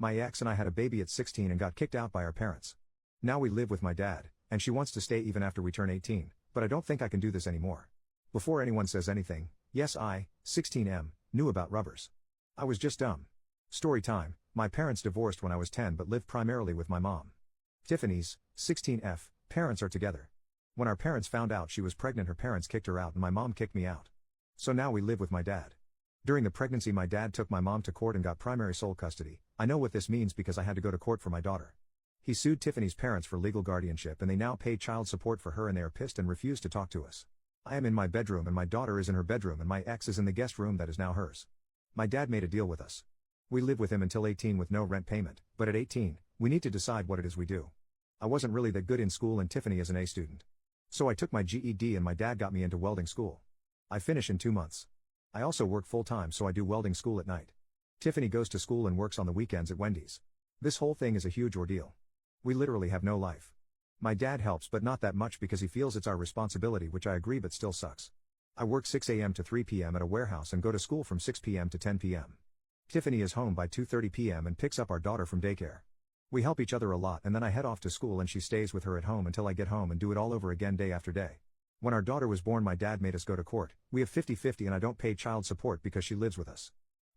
My ex and I had a baby at 16 and got kicked out by our parents. Now we live with my dad, and she wants to stay even after we turn 18, but I don't think I can do this anymore. Before anyone says anything, yes, I, 16M, knew about rubbers. I was just dumb. Story time: my parents divorced when I was 10 but lived primarily with my mom. Tiffany's, 16F, parents are together. When our parents found out she was pregnant, her parents kicked her out and my mom kicked me out. So now we live with my dad. During the pregnancy, my dad took my mom to court and got primary sole custody. I know what this means because I had to go to court for my daughter. He sued Tiffany's parents for legal guardianship and they now pay child support for her, and they are pissed and refuse to talk to us. I am in my bedroom and my daughter is in her bedroom and my ex is in the guest room that is now hers. My dad made a deal with us. We live with him until 18 with no rent payment, but at 18, we need to decide what it is we do. I wasn't really that good in school and Tiffany is an A student. So I took my GED and my dad got me into welding school. I finish in 2 months. I also work full-time, so I do welding school at night. Tiffany goes to school and works on the weekends at Wendy's. This whole thing is a huge ordeal. We literally have no life. My dad helps but not that much because he feels it's our responsibility, which I agree but still sucks. I work 6 a.m. to 3 p.m. at a warehouse and go to school from 6 p.m. to 10 p.m. Tiffany is home by 2:30 p.m. and picks up our daughter from daycare. We help each other a lot and then I head off to school and she stays with her at home until I get home and do it all over again day after day. When our daughter was born, my dad made us go to court. We have 50-50 and I don't pay child support because she lives with us.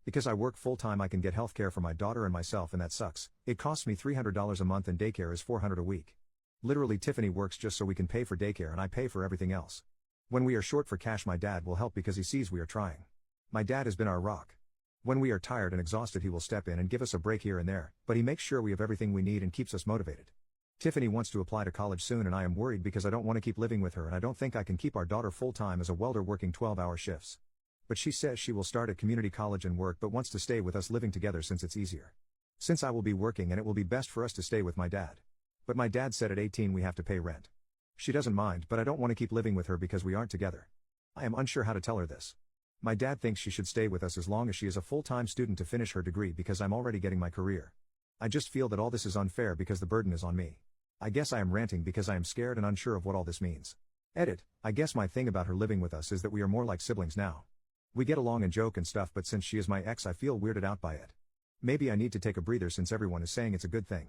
Because I work full-time, I can get health care for my daughter and myself, and that sucks. It costs me $300 a month and daycare is $400 a week. Literally, Tiffany works just so we can pay for daycare and I pay for everything else. When we are short for cash, my dad will help because he sees we are trying. My dad has been our rock. When we are tired and exhausted, he will step in and give us a break here and there, but he makes sure we have everything we need and keeps us motivated. Tiffany wants to apply to college soon and I am worried because I don't want to keep living with her and I don't think I can keep our daughter full-time as a welder working 12-hour shifts. But she says she will start at community college and work but wants to stay with us living together since it's easier. Since I will be working and it will be best for us to stay with my dad. But my dad said at 18 we have to pay rent. She doesn't mind, but I don't want to keep living with her because we aren't together. I am unsure how to tell her this. My dad thinks she should stay with us as long as she is a full-time student to finish her degree because I'm already getting my career. I just feel that all this is unfair because the burden is on me. I guess I am ranting because I am scared and unsure of what all this means. Edit: I guess my thing about her living with us is that we are more like siblings now. We get along and joke and stuff, but since she is my ex I feel weirded out by it. Maybe I need to take a breather since everyone is saying it's a good thing.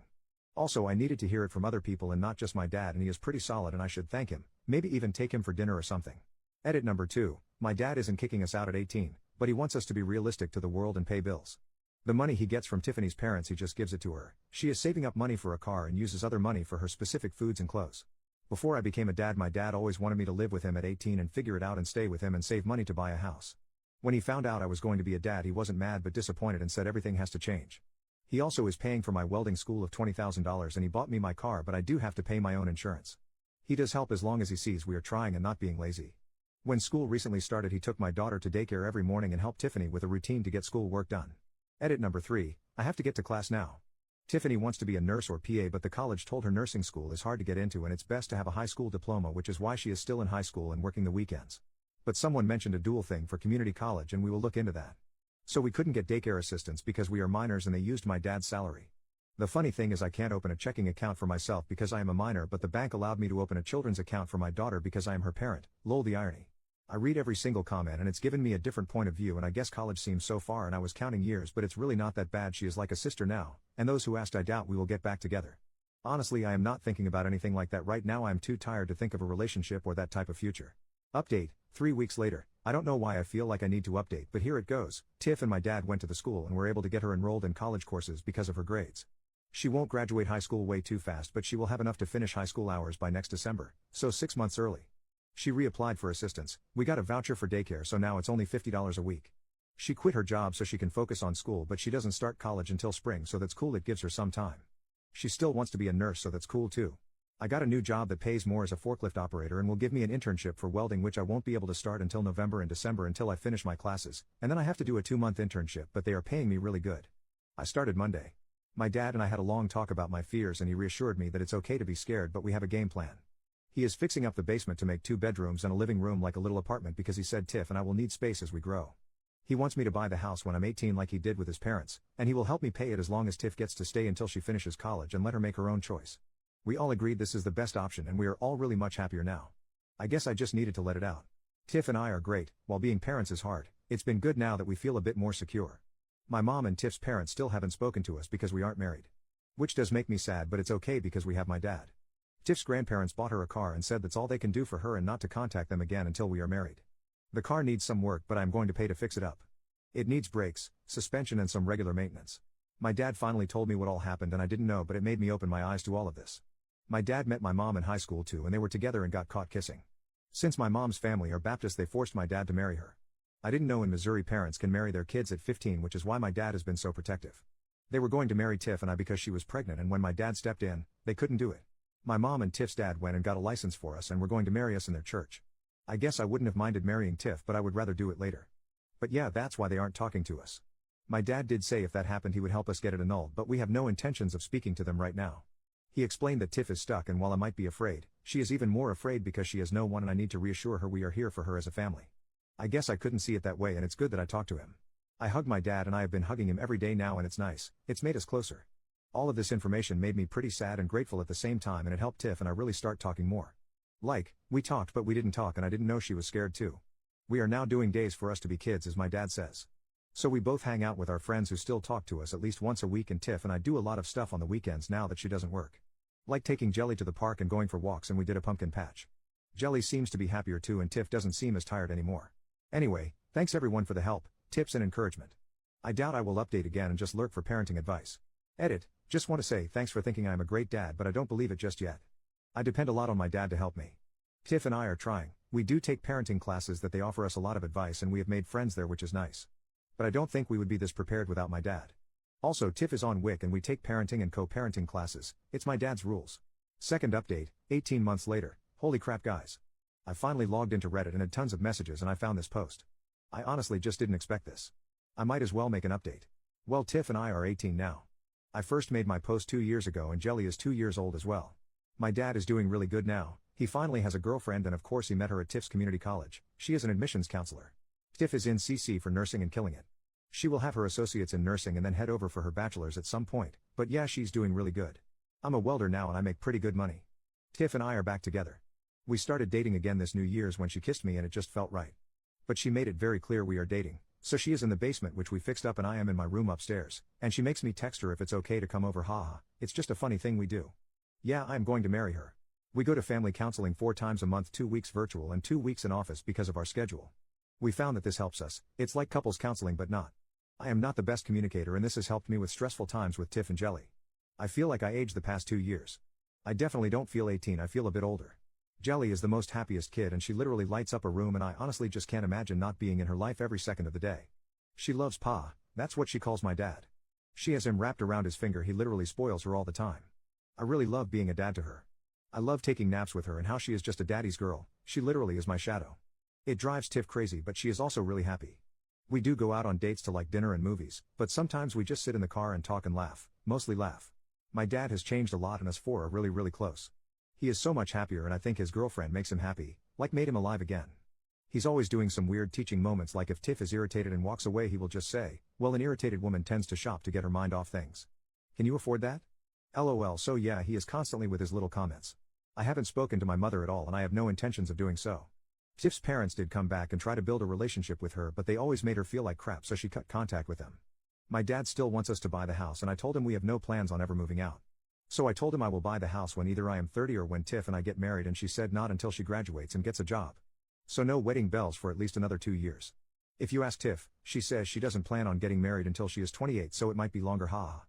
Also, I needed to hear it from other people and not just my dad, and he is pretty solid and I should thank him, maybe even take him for dinner or something. Edit number 2, my dad isn't kicking us out at 18, but he wants us to be realistic to the world and pay bills. The money he gets from Tiffany's parents, he just gives it to her. She is saving up money for a car and uses other money for her specific foods and clothes. Before I became a dad, my dad always wanted me to live with him at 18 and figure it out and stay with him and save money to buy a house. When he found out I was going to be a dad, he wasn't mad but disappointed and said everything has to change. He also is paying for my welding school of $20,000 and he bought me my car, but I do have to pay my own insurance. He does help as long as he sees we are trying and not being lazy. When school recently started, he took my daughter to daycare every morning and helped Tiffany with a routine to get school work done. Edit number 3, I have to get to class now. Tiffany wants to be a nurse or PA, but the college told her nursing school is hard to get into and it's best to have a high school diploma, which is why she is still in high school and working the weekends. But someone mentioned a dual thing for community college and we will look into that. So we couldn't get daycare assistance because we are minors and they used my dad's salary. The funny thing is I can't open a checking account for myself because I am a minor, but the bank allowed me to open a children's account for my daughter because I am her parent. Lol, the irony. I read every single comment and it's given me a different point of view, and I guess college seems so far and I was counting years, but it's really not that bad. She is like a sister now, and those who asked, I doubt we will get back together. Honestly, I am not thinking about anything like that right now. I am too tired to think of a relationship or that type of future. Update, 3 weeks later. I don't know why I feel like I need to update, but here it goes. Tiff and my dad went to the school and were able to get her enrolled in college courses because of her grades. She won't graduate high school way too fast, but she will have enough to finish high school hours by next December, so 6 months early. She reapplied for assistance. We got a voucher for daycare, so now it's only $50 a week. She quit her job so she can focus on school, but she doesn't start college until spring, so that's cool. It gives her some time. She still wants to be a nurse, so that's cool too. I got a new job that pays more as a forklift operator and will give me an internship for welding, which I won't be able to start until November and December until I finish my classes, and then I have to do a 2-month internship, but they are paying me really good. I started Monday. My dad and I had a long talk about my fears and he reassured me that it's okay to be scared, but we have a game plan. He is fixing up the basement to make 2 bedrooms and a living room like a little apartment because he said Tiff and I will need space as we grow. He wants me to buy the house when I'm 18 like he did with his parents, and he will help me pay it as long as Tiff gets to stay until she finishes college and let her make her own choice. We all agreed this is the best option and we are all really much happier now. I guess I just needed to let it out. Tiff and I are great, while being parents is hard. It's been good now that we feel a bit more secure. My mom and Tiff's parents still haven't spoken to us because we aren't married. Which does make me sad, but it's okay because we have my dad. Tiff's grandparents bought her a car and said that's all they can do for her and not to contact them again until we are married. The car needs some work, but I'm going to pay to fix it up. It needs brakes, suspension and some regular maintenance. My dad finally told me what all happened and I didn't know, but it made me open my eyes to all of this. My dad met my mom in high school too and they were together and got caught kissing. Since my mom's family are Baptist, they forced my dad to marry her. I didn't know in Missouri parents can marry their kids at 15, which is why my dad has been so protective. They were going to marry Tiff and I because she was pregnant, and when my dad stepped in, they couldn't do it. My mom and Tiff's dad went and got a license for us and were going to marry us in their church. I guess I wouldn't have minded marrying Tiff, but I would rather do it later. But yeah, that's why they aren't talking to us. My dad did say if that happened he would help us get it annulled, but we have no intentions of speaking to them right now. He explained that Tiff is stuck, and while I might be afraid, she is even more afraid because she has no one and I need to reassure her we are here for her as a family. I guess I couldn't see it that way, and it's good that I talked to him. I hug my dad and I have been hugging him every day now and it's nice, it's made us closer. All of this information made me pretty sad and grateful at the same time, and it helped Tiff and I really start talking more. We talked but we didn't talk and I didn't know she was scared too. We are now doing days for us to be kids as my dad says. So we both hang out with our friends who still talk to us at least once a week, and Tiff and I do a lot of stuff on the weekends now that she doesn't work. Like taking Jelly to the park and going for walks, and we did a pumpkin patch. Jelly seems to be happier too and Tiff doesn't seem as tired anymore. Anyway, thanks everyone for the help, tips and encouragement. I doubt I will update again and just lurk for parenting advice. Edit, just want to say thanks for thinking I am a great dad, but I don't believe it just yet. I depend a lot on my dad to help me. Tiff and I are trying. We do take parenting classes that they offer us a lot of advice and we have made friends there, which is nice. But I don't think we would be this prepared without my dad. Also, Tiff is on WIC and we take parenting and co-parenting classes. It's my dad's rules. Second update, 18 months later. Holy crap guys. I finally logged into Reddit and had tons of messages and I found this post. I honestly just didn't expect this. I might as well make an update. Well, Tiff and I are 18 now. I first made my post 2 years ago and Jelly is 2 years old as well. My dad is doing really good now. He finally has a girlfriend and of course he met her at Tiff's community college. She is an admissions counselor. Tiff is in CC for nursing and killing it. She will have her associates in nursing and then head over for her bachelor's at some point, but yeah, she's doing really good. I'm a welder now and I make pretty good money. Tiff and I are back together. We started dating again this New Year's when she kissed me and it just felt right. But she made it very clear we are dating, so she is in the basement which we fixed up and I am in my room upstairs, and she makes me text her if it's okay to come over, haha, it's just a funny thing we do. Yeah, I am going to marry her. We go to family counseling 4 times a month, 2 weeks virtual and 2 weeks in office because of our schedule. We found that this helps us. It's like couples counseling but not. I am not the best communicator and this has helped me with stressful times with Tiff and Jelly. I feel like I aged the past 2 years. I definitely don't feel 18, I feel a bit older. Jelly is the most happiest kid and she literally lights up a room and I honestly just can't imagine not being in her life every second of the day. She loves Pa, that's what she calls my dad. She has him wrapped around his finger, he literally spoils her all the time. I really love being a dad to her. I love taking naps with her and how she is just a daddy's girl, she literally is my shadow. It drives Tiff crazy but she is also really happy. We do go out on dates to like dinner and movies, but sometimes we just sit in the car and talk and laugh, mostly laugh. My dad has changed a lot and us 4 are really close. He is so much happier and I think his girlfriend makes him happy, like made him alive again. He's always doing some weird teaching moments, like if Tiff is irritated and walks away he will just say, well, an irritated woman tends to shop to get her mind off things. Can you afford that? LOL. So yeah, he is constantly with his little comments. I haven't spoken to my mother at all and I have no intentions of doing so. Tiff's parents did come back and try to build a relationship with her, but they always made her feel like crap, so she cut contact with them. My dad still wants us to buy the house and I told him we have no plans on ever moving out. So I told him I will buy the house when either I am 30 or when Tiff and I get married, and she said not until she graduates and gets a job. So no wedding bells for at least another 2 years. If you ask Tiff, she says she doesn't plan on getting married until she is 28, so it might be longer, haha.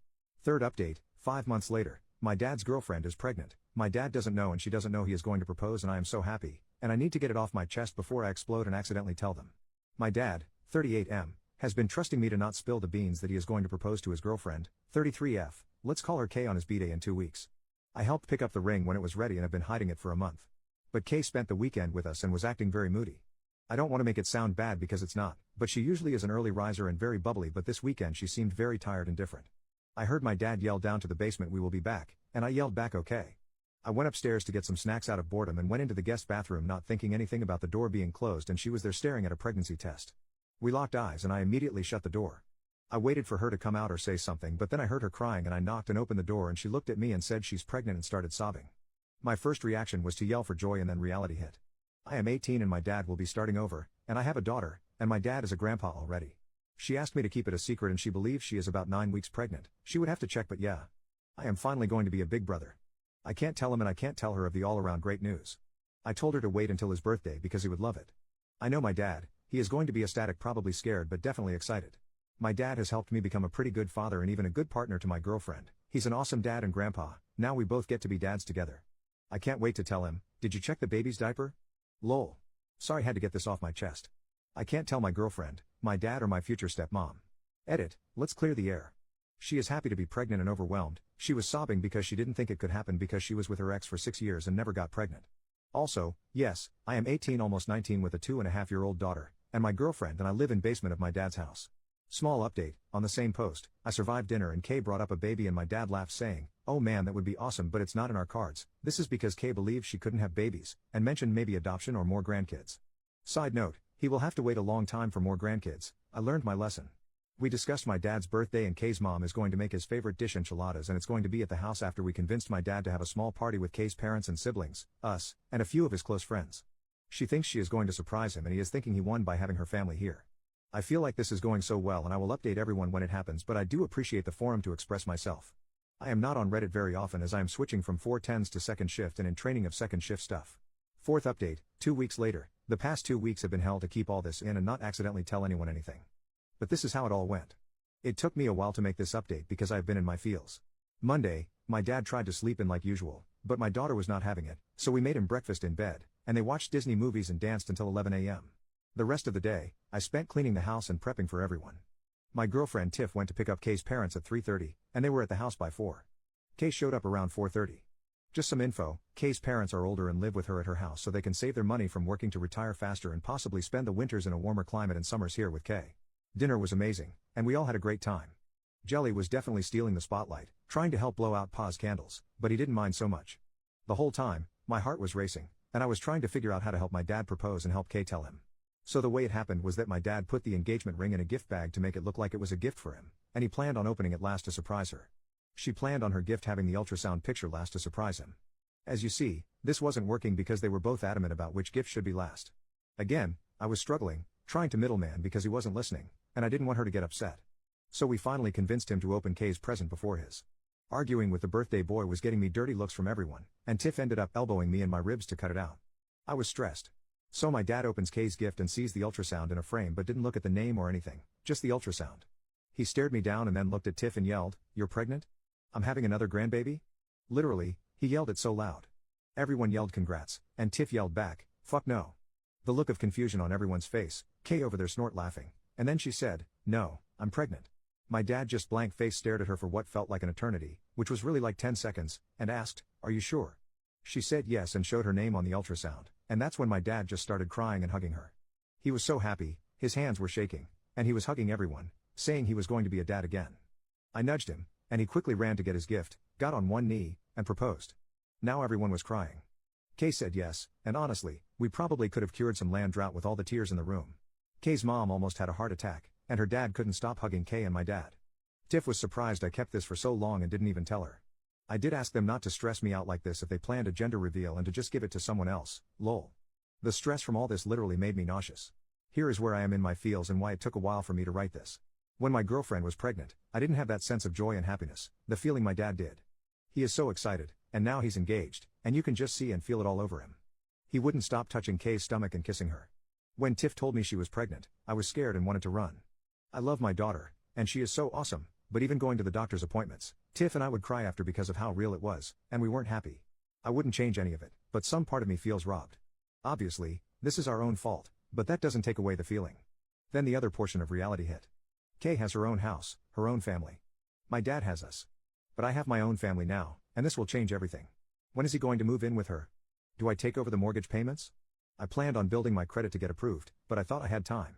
Third update, 5 months later, my dad's girlfriend is pregnant. My dad doesn't know and she doesn't know he is going to propose and I am so happy, and I need to get it off my chest before I explode and accidentally tell them. My dad, 38M, has been trusting me to not spill the beans that he is going to propose to his girlfriend, 33F, let's call her K, on his b-day in 2 weeks. I helped pick up the ring when it was ready and have been hiding it for a month. But K spent the weekend with us and was acting very moody. I don't want to make it sound bad because it's not, but she usually is an early riser and very bubbly, but this weekend she seemed very tired and different. I heard my dad yell down to the basement, we will be back, and I yelled back okay. I went upstairs to get some snacks out of boredom and went into the guest bathroom not thinking anything about the door being closed, and she was there staring at a pregnancy test. We locked eyes and I immediately shut the door. I waited for her to come out or say something, but then I heard her crying and I knocked and opened the door and she looked at me and said she's pregnant and started sobbing. My first reaction was to yell for joy and then reality hit. I am 18 and my dad will be starting over, and I have a daughter, and my dad is a grandpa already. She asked me to keep it a secret and she believes she is about 9 weeks pregnant. She would have to check, but yeah. I am finally going to be a big brother. I can't tell him and I can't tell her of the all-around great news. I told her to wait until his birthday because he would love it. I know my dad, he is going to be ecstatic, probably scared but definitely excited. My dad has helped me become a pretty good father and even a good partner to my girlfriend. He's an awesome dad and grandpa, now we both get to be dads together. I can't wait to tell him, did you check the baby's diaper? Lol. Sorry, had to get this off my chest. I can't tell my girlfriend, my dad or my future stepmom. Edit, let's clear the air. She is happy to be pregnant and overwhelmed. She was sobbing because she didn't think it could happen because she was with her ex for 6 years and never got pregnant. Also, yes, I am 18 almost 19 with a 2.5-year-old daughter, and my girlfriend and I live in basement of my dad's house. Small update, on the same post, I survived dinner and Kay brought up a baby and my dad laughed saying, oh man, that would be awesome, but it's not in our cards. This is because Kay believes she couldn't have babies, and mentioned maybe adoption or more grandkids. Side note, he will have to wait a long time for more grandkids. I learned my lesson. We discussed my dad's birthday and Kay's mom is going to make his favorite dish enchiladas and it's going to be at the house after we convinced my dad to have a small party with Kay's parents and siblings, us, and a few of his close friends. She thinks she is going to surprise him and he is thinking he won by having her family here. I feel like this is going so well and I will update everyone when it happens, but I do appreciate the forum to express myself. I am not on Reddit very often as I am switching from 410s to second shift and in training of second shift stuff. Fourth update, 2 weeks later, the past 2 weeks have been hell to keep all this in and not accidentally tell anyone anything. But this is how it all went. It took me a while to make this update because I have been in my feels. Monday, my dad tried to sleep in like usual, but my daughter was not having it, so we made him breakfast in bed, and they watched Disney movies and danced until 11 a.m. The rest of the day, I spent cleaning the house and prepping for everyone. My girlfriend Tiff went to pick up Kay's parents at 3:30, and they were at the house by 4. Kay showed up around 4:30. Just some info, Kay's parents are older and live with her at her house so they can save their money from working to retire faster and possibly spend the winters in a warmer climate and summers here with Kay. Dinner was amazing, and we all had a great time. Jelly was definitely stealing the spotlight, trying to help blow out Pa's candles, but he didn't mind so much. The whole time, my heart was racing, and I was trying to figure out how to help my dad propose and help Kay tell him. So the way it happened was that my dad put the engagement ring in a gift bag to make it look like it was a gift for him, and he planned on opening it last to surprise her. She planned on her gift having the ultrasound picture last to surprise him. As you see, this wasn't working because they were both adamant about which gift should be last. Again, I was struggling, trying to middleman because he wasn't listening, and I didn't want her to get upset. So we finally convinced him to open Kay's present before his. Arguing with the birthday boy was getting me dirty looks from everyone, and Tiff ended up elbowing me in my ribs to cut it out. I was stressed. So my dad opens Kay's gift and sees the ultrasound in a frame but didn't look at the name or anything, just the ultrasound. He stared me down and then looked at Tiff and yelled, "You're pregnant? I'm having another grandbaby?" Literally, he yelled it so loud. Everyone yelled congrats, and Tiff yelled back, "Fuck no." The look of confusion on everyone's face, Kay over there snort laughing, and then she said, "No, I'm pregnant." My dad just blank face stared at her for what felt like an eternity, which was really like 10 seconds, and asked, "Are you sure?" She said yes and showed her name on the ultrasound, and that's when my dad just started crying and hugging her. He was so happy, his hands were shaking, and he was hugging everyone, saying he was going to be a dad again. I nudged him, and he quickly ran to get his gift, got on one knee, and proposed. Now everyone was crying. Kay said yes, and honestly, we probably could have cured some land drought with all the tears in the room. Kay's mom almost had a heart attack, and her dad couldn't stop hugging Kay and my dad. Tiff was surprised I kept this for so long and didn't even tell her. I did ask them not to stress me out like this if they planned a gender reveal and to just give it to someone else, lol. The stress from all this literally made me nauseous. Here is where I am in my feels and why it took a while for me to write this. When my girlfriend was pregnant, I didn't have that sense of joy and happiness, the feeling my dad did. He is so excited, and now he's engaged, and you can just see and feel it all over him. He wouldn't stop touching Kay's stomach and kissing her. When Tiff told me she was pregnant, I was scared and wanted to run. I love my daughter, and she is so awesome, but even going to the doctor's appointments, Tiff and I would cry after because of how real it was, and we weren't happy. I wouldn't change any of it, but some part of me feels robbed. Obviously, this is our own fault, but that doesn't take away the feeling. Then the other portion of reality hit. Kay has her own house, her own family. My dad has us. But I have my own family now, and this will change everything. When is he going to move in with her? Do I take over the mortgage payments? I planned on building my credit to get approved, but I thought I had time.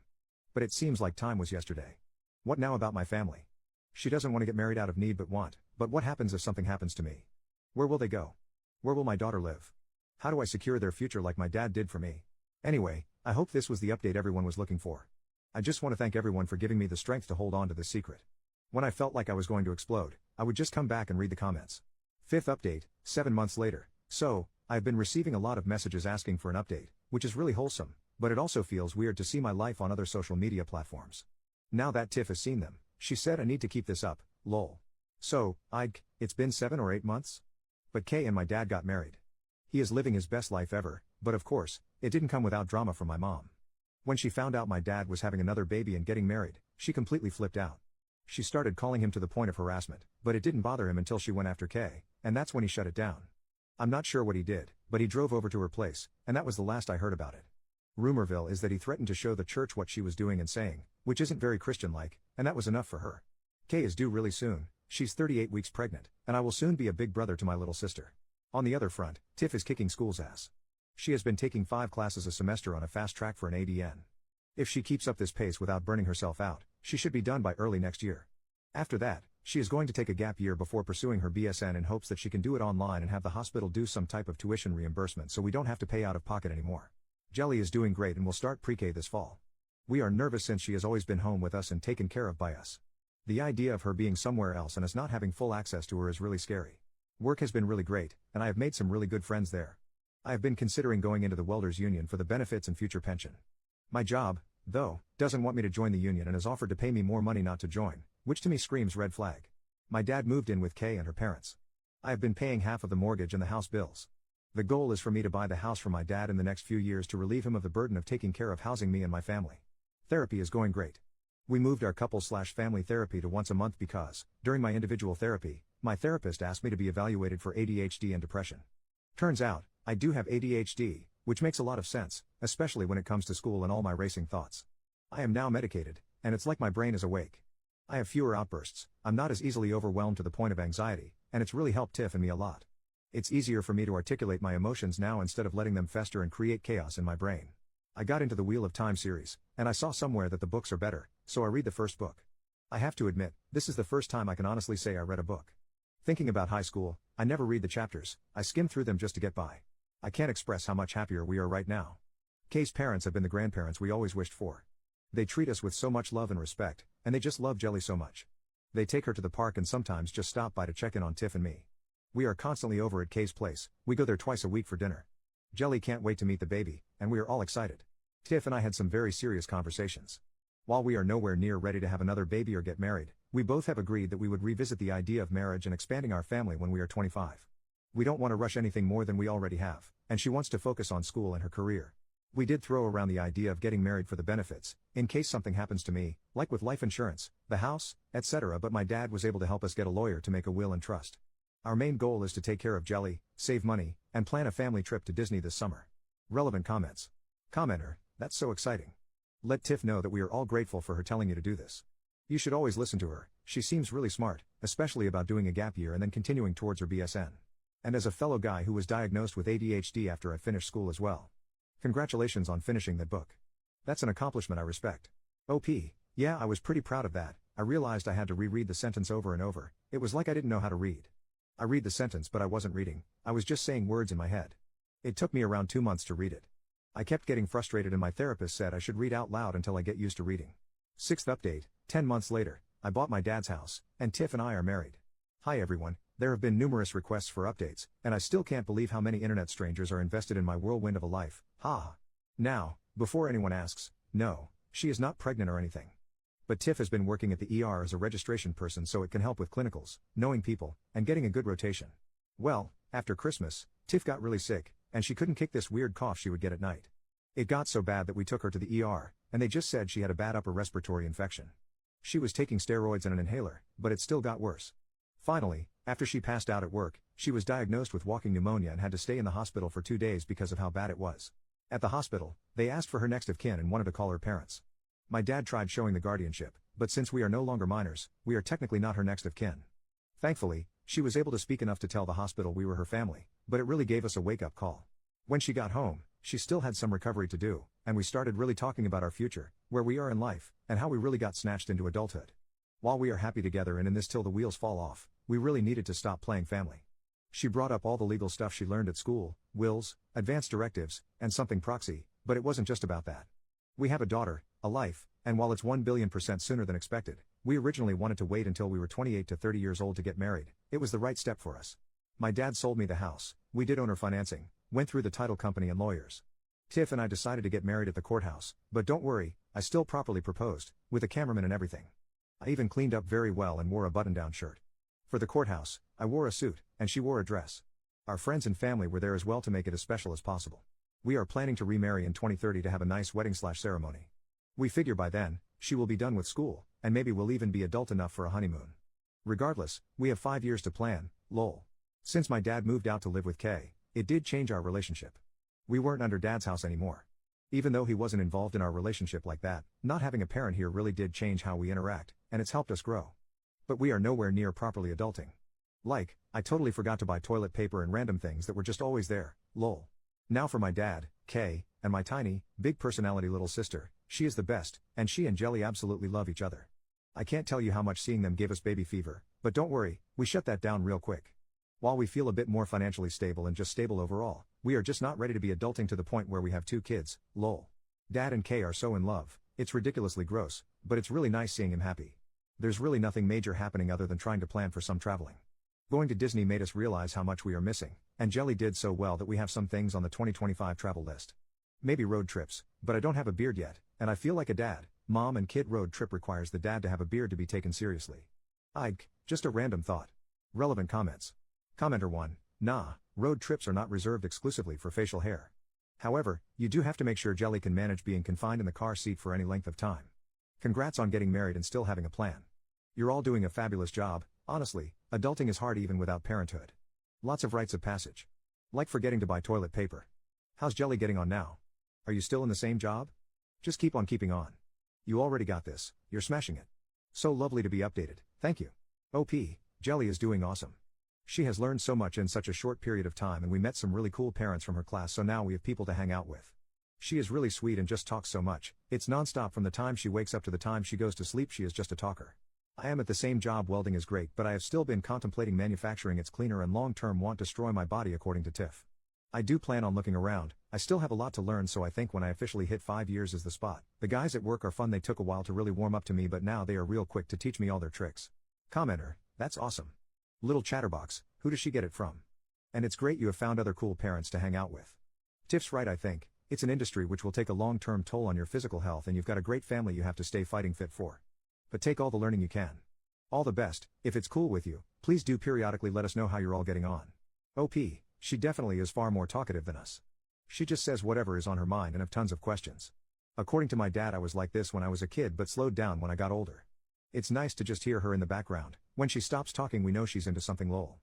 But it seems like time was yesterday. What now about my family? She doesn't want to get married out of need but what happens if something happens to me? Where will they go? Where will my daughter live? How do I secure their future like my dad did for me? Anyway, I hope this was the update everyone was looking for. I just want to thank everyone for giving me the strength to hold on to this secret. When I felt like I was going to explode, I would just come back and read the comments. Fifth update, 7 months later. So, I've been receiving a lot of messages asking for an update, which is really wholesome, but it also feels weird to see my life on other social media platforms. Now that Tiff has seen them, she said I need to keep this up, lol. So, it's been 7 or 8 months? But Kay and my dad got married. He is living his best life ever, but of course, it didn't come without drama from my mom. When she found out my dad was having another baby and getting married, she completely flipped out. She started calling him to the point of harassment, but it didn't bother him until she went after Kay, and that's when he shut it down. I'm not sure what he did, but he drove over to her place, and that was the last I heard about it. Rumorville is that he threatened to show the church what she was doing and saying, which isn't very Christian-like, and that was enough for her. Kay is due really soon, she's 38 weeks pregnant, and I will soon be a big brother to my little sister. On the other front, Tiff is kicking school's ass. She has been taking 5 classes a semester on a fast track for an ADN. If she keeps up this pace without burning herself out, she should be done by early next year. After that, she is going to take a gap year before pursuing her BSN in hopes that she can do it online and have the hospital do some type of tuition reimbursement so we don't have to pay out of pocket anymore. Jelly is doing great and will start pre-K this fall. We are nervous since she has always been home with us and taken care of by us. The idea of her being somewhere else and us not having full access to her is really scary. Work has been really great, and I have made some really good friends there. I have been considering going into the Welders Union for the benefits and future pension. My job, though, doesn't want me to join the union and has offered to pay me more money not to join, which to me screams red flag. My dad moved in with Kay and her parents. I have been paying half of the mortgage and the house bills. The goal is for me to buy the house for my dad in the next few years to relieve him of the burden of taking care of housing me and my family. Therapy is going great. We moved our couple/family therapy to once a month because, during my individual therapy, my therapist asked me to be evaluated for ADHD and depression. Turns out, I do have ADHD, which makes a lot of sense, especially when it comes to school and all my racing thoughts. I am now medicated, and it's like my brain is awake. I have fewer outbursts, I'm not as easily overwhelmed to the point of anxiety, and it's really helped Tiff and me a lot. It's easier for me to articulate my emotions now instead of letting them fester and create chaos in my brain. I got into the Wheel of Time series, and I saw somewhere that the books are better, so I read the first book. I have to admit, this is the first time I can honestly say I read a book. Thinking about high school, I never read the chapters, I skim through them just to get by. I can't express how much happier we are right now. Kay's parents have been the grandparents we always wished for. They treat us with so much love and respect, and they just love Jelly so much. They take her to the park and sometimes just stop by to check in on Tiff and me. We are constantly over at Kay's place, we go there twice a week for dinner. Jelly can't wait to meet the baby, and we are all excited. Tiff and I had some very serious conversations. While we are nowhere near ready to have another baby or get married, we both have agreed that we would revisit the idea of marriage and expanding our family when we are 25. We don't want to rush anything more than we already have, and she wants to focus on school and her career. We did throw around the idea of getting married for the benefits, in case something happens to me, like with life insurance, the house, etc., but my dad was able to help us get a lawyer to make a will and trust. Our main goal is to take care of Jelly, save money, and plan a family trip to Disney this summer. Relevant comments. Commenter, that's so exciting. Let Tiff know that we are all grateful for her telling you to do this. You should always listen to her, she seems really smart, especially about doing a gap year and then continuing towards her BSN. And as a fellow guy who was diagnosed with ADHD after I finished school as well. Congratulations on finishing that book. That's an accomplishment I respect. OP, yeah, I was pretty proud of that. I realized I had to reread the sentence over and over, it was like I didn't know how to read. I read the sentence but I wasn't reading, I was just saying words in my head. It took me around 2 months to read it. I kept getting frustrated and my therapist said I should read out loud until I get used to reading. 6th update, 10 months later, I bought my dad's house, and Tiff and I are married. Hi everyone, there have been numerous requests for updates, and I still can't believe how many internet strangers are invested in my whirlwind of a life, ha. Now, before anyone asks, no, she is not pregnant or anything. But Tiff has been working at the ER as a registration person so it can help with clinicals, knowing people, and getting a good rotation. Well, after Christmas, Tiff got really sick, and she couldn't kick this weird cough she would get at night. It got so bad that we took her to the ER, and they just said she had a bad upper respiratory infection. She was taking steroids and an inhaler, but it still got worse. Finally, after she passed out at work, she was diagnosed with walking pneumonia and had to stay in the hospital for 2 days because of how bad it was. At the hospital, they asked for her next of kin and wanted to call her parents. My dad tried showing the guardianship, but since we are no longer minors, we are technically not her next of kin. Thankfully, she was able to speak enough to tell the hospital we were her family, but it really gave us a wake-up call. When she got home, she still had some recovery to do, and we started really talking about our future, where we are in life, and how we really got snatched into adulthood. While we are happy together and in this till the wheels fall off, we really needed to stop playing family. She brought up all the legal stuff she learned at school, wills, advanced directives, and something proxy, but it wasn't just about that. We have a daughter, a life, and while it's 1,000,000,000% sooner than expected, we originally wanted to wait until we were 28 to 30 years old to get married. It was the right step for us. My dad sold me the house, we did owner financing, went through the title company and lawyers. Tiff and I decided to get married at the courthouse, but don't worry, I still properly proposed, with a cameraman and everything. I even cleaned up very well and wore a button-down shirt. For the courthouse, I wore a suit, and she wore a dress. Our friends and family were there as well to make it as special as possible. We are planning to remarry in 2030 to have a nice wedding/ceremony. We figure by then, she will be done with school, and maybe we'll even be adult enough for a honeymoon. Regardless, we have 5 years to plan, lol. Since my dad moved out to live with Kay, it did change our relationship. We weren't under dad's house anymore. Even though he wasn't involved in our relationship like that, not having a parent here really did change how we interact, and it's helped us grow. But we are nowhere near properly adulting. Like, I totally forgot to buy toilet paper and random things that were just always there, lol. Now for my dad, Kay, and my tiny, big personality little sister, she is the best, and she and Jelly absolutely love each other. I can't tell you how much seeing them gave us baby fever, but don't worry, we shut that down real quick. While we feel a bit more financially stable and just stable overall, we are just not ready to be adulting to the point where we have 2 kids, lol. Dad and Kay are so in love, it's ridiculously gross, but it's really nice seeing him happy. There's really nothing major happening other than trying to plan for some traveling. Going to Disney made us realize how much we are missing, and Jelly did so well that we have some things on the 2025 travel list. Maybe road trips, but I don't have a beard yet, and I feel like a dad. Mom and kid road trip requires the dad to have a beard to be taken seriously. Just a random thought. Relevant comments. Commenter 1, nah, road trips are not reserved exclusively for facial hair. However, you do have to make sure Jelly can manage being confined in the car seat for any length of time. Congrats on getting married and still having a plan. You're all doing a fabulous job. Honestly, adulting is hard even without parenthood. Lots of rites of passage. Like forgetting to buy toilet paper. How's Jelly getting on now? Are you still in the same job? Just keep on keeping on. You already got this, you're smashing it. So lovely to be updated, thank you. OP, Jelly is doing awesome. She has learned so much in such a short period of time, and we met some really cool parents from her class, so now we have people to hang out with. She is really sweet and just talks so much. It's non-stop from the time she wakes up to the time she goes to sleep. She is just a talker. I am at the same job. Welding is great, but I have still been contemplating manufacturing. It's cleaner and long-term won't destroy my body, according to Tiff. I do plan on looking around. I still have a lot to learn, so I think when I officially hit 5 years is the spot. The guys at work are fun. They took a while to really warm up to me, but now they are real quick to teach me all their tricks. Commenter, that's awesome. Little chatterbox, who does she get it from? And it's great you have found other cool parents to hang out with. Tiff's right. I think it's an industry which will take a long-term toll on your physical health, and you've got a great family you have to stay fighting fit for. But take all the learning you can. All the best. If it's cool with you, please do periodically let us know how you're all getting on. OP, she definitely is far more talkative than us. She just says whatever is on her mind and have tons of questions. According to my dad, I was like this when I was a kid but slowed down when I got older. It's nice to just hear her in the background. When she stops talking, we know she's into something, lol.